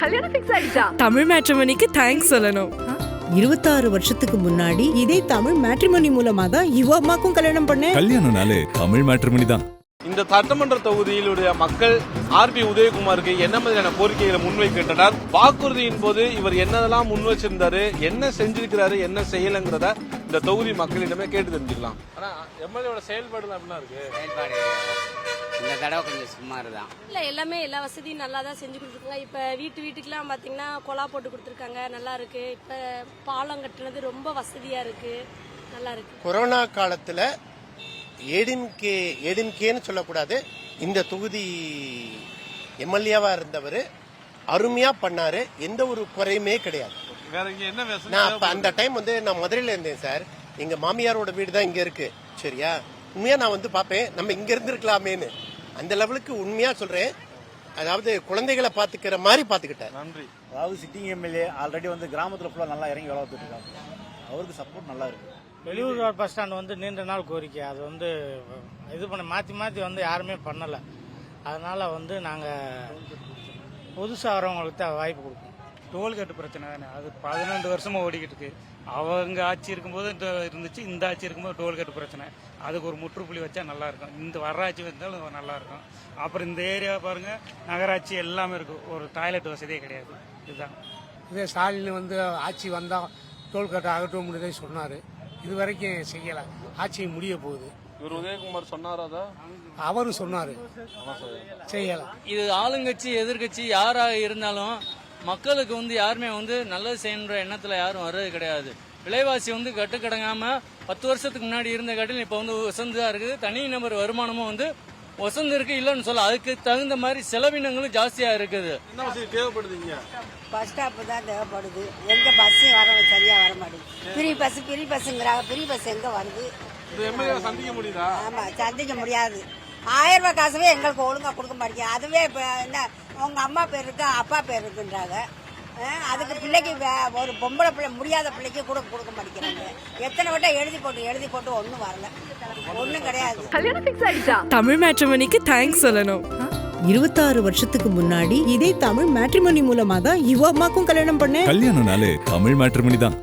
கல்யாணம் ஃபிக்ஸ் ஆயிடுச்சா? தமிழ் மேட்ரிமோனிக்கு தேங்க்ஸ் சொல்லணும். 26 வருஷத்துக்கு முன்னாடி இதே தமிழ் மேட்ரிமோனி மூலமா தான் இவ அம்மாக்கும் கல்யாணம் பண்ணேன். கல்யாணம்னாலே தமிழ் மேட்ரிமோனி தான். இந்த சட்டமன்ற தொகுதியிலுடைய மக்கள் ஆர்பி உதயகுமாருக்கு என்ன மாதிரியான கோரிக்கைகளை முன்வைக்கின்றனர், வாக்குறுதியின் போது இவர் என்னதெல்லாம் முன் வச்சிருந்தாரு, என்ன செஞ்சிருக்கிறாரு, என்ன செய்யலங்கிறத இந்த தொகுதி மக்களிடமே கேட்டு தெரிஞ்சுக்கலாம். ஆனா எம்எல்ஏவோட செயல்பாடு அப்படின்னா இருக்கு. செயல்பாடு இந்த தடவை கொஞ்சம் சுமார் தான். இல்லை, எல்லாமே எல்லா வசதியும் நல்லா தான் செஞ்சு கொடுத்துருக்காங்க. இப்போ வீட்டுக்கெல்லாம் பார்த்தீங்கன்னா கொலா போட்டு கொடுத்துருக்காங்க, நல்லா இருக்கு. இப்போ பாலம் கட்டுறது ரொம்ப வசதியாக இருக்கு, நல்லா இருக்கு. கொரோனா காலத்தில் ஏடின்கேன்னு சொல்லக்கூடாது, இந்த தொகுதி எம்எல்ஏவா இருந்தவர் அருமையா பண்ணாரு, எந்த ஒரு குறையுமே கிடையாது. நான் அப்ப அந்த டைம் நான் மதுரையில இருந்தேன் சார். எங்க மாமியாரோட வீடு தான் இங்க இருக்கு. சரியா, உண்மையா நான் பார்ப்பேன் நம்ம இங்க இருந்திருக்கலாமேன்னு. அந்த லெவலுக்கு உண்மையா சொல்றேன். அதாவது குழந்தைகளை பாத்துக்கிற மாதிரி பாத்துக்கிட்டேன். நன்றி. அதாவது சிட்டிங் எம்எல்ஏ ஆல்ரெடி கிராமத்துல ஃபுல்லா நல்லா இறங்கி வேலை பார்த்துட்டு இருக்காங்க. அவருக்கு சப்போர்ட் நல்லா இருக்கு. வெளியூர் பஸ் ஸ்டாண்ட் நீண்ட நாள் கோரிக்கை, அது இது பண்ண மாற்றி யாருமே பண்ணலை. அதனால் நாங்கள் புதுசாக வரவங்களுக்கு தான் வாய்ப்பு கொடுப்போம். டோல்கேட்டு பிரச்சனை தானே, அது 12 வருஷமாக ஓடிக்கிட்டு இருக்கு. அவங்க ஆட்சி இருக்கும்போது இருந்துச்சு, இந்த ஆட்சி இருக்கும்போது டோல்கேட்டு பிரச்சனை. அதுக்கு ஒரு முற்றுப்புள்ளி வச்சா நல்லா இருக்கும். இந்த வர்றாட்சி வந்தாலும் நல்லா இருக்கும். அப்புறம் இந்த ஏரியா பாருங்க, நகராட்சி எல்லாமே இருக்கும், ஒரு டாய்லெட் வசதியே கிடையாது. இதுதான் இதே ஸ்டாலின் ஆட்சி வந்தால் டோல்கேட்டை அகற்ற முடியுதே சொன்னார். இது வரைக்கும் செய்யலை. ஆட்சி முடிய போகுது. இவர் உதயகுமார் சொன்னாரா? அவரும் சொன்னார், செய்யலை. இது ஆளுங்கட்சி எதிர்கட்சி யாராக இருந்தாலும் மக்களுக்கு யாருமே நல்லது செய்யணுன்ற எண்ணத்துல யாரும் வர்றது கிடையாது. விலைவாசி கட்டுக்கடங்காம 10 வருஷத்துக்கு முன்னாடி இருந்த காட்டில் இப்ப வசந்தா இருக்குது. தனி நபர் வருமானமும் வசந்து இருக்கு, இல்லன்னு சொல்ல. அதுக்கு தகுந்த மாதிரி செலவினங்களும் ஜாஸ்தியா இருக்குது. என்ன வசதி தேவைப்படுதுங்க? பஸ் ஸ்டாப் தான் தேவைப்படுது. எங்க பஸ் சரியா வர மாட்டேங்குது. ஃப்ரீ பஸ்ங்கிறாங்க. ஃப்ரீ பஸ் எங்க வருது? சந்திக்க முடியுதா? ஆமா, சந்திக்க முடியாது. 1000 ரூபாய் காசுவே எங்களுக்கு ஒழுங்கா கொடுக்க மாட்டேங்குது. அதுவே இப்ப என்ன, உங்க அம்மா பேர் இருக்கு, அப்பா பேர் இருக்குன்றாங்க. அதுக்கு பிள்ளைக்கு ஒரு பொம்பளை பிள்ளை முடியாத பிள்ளைக்கு கூட கொடுக்க மாட்டேங்கிறாங்க. எத்தனை வட்டம் எழுதி போட்டு ஒன்னும் வரல, ஒன்னும் கிடையாது. கல்யாணம் ஃபிக்ஸ் ஆயிடுச்சா? தமிழ் மேட்ரிமோனிக்கு தேங்க்ஸ் சொல்லணும். 26 வருஷத்துக்கு முன்னாடி இதே தமிழ் மேட்ரிமோனி மூலமா தான் இவ அம்மாக்கும் கல்யாணம் பண்ணேன். கல்யாணம்னாலே தமிழ் மேட்ரிமோனி தான்.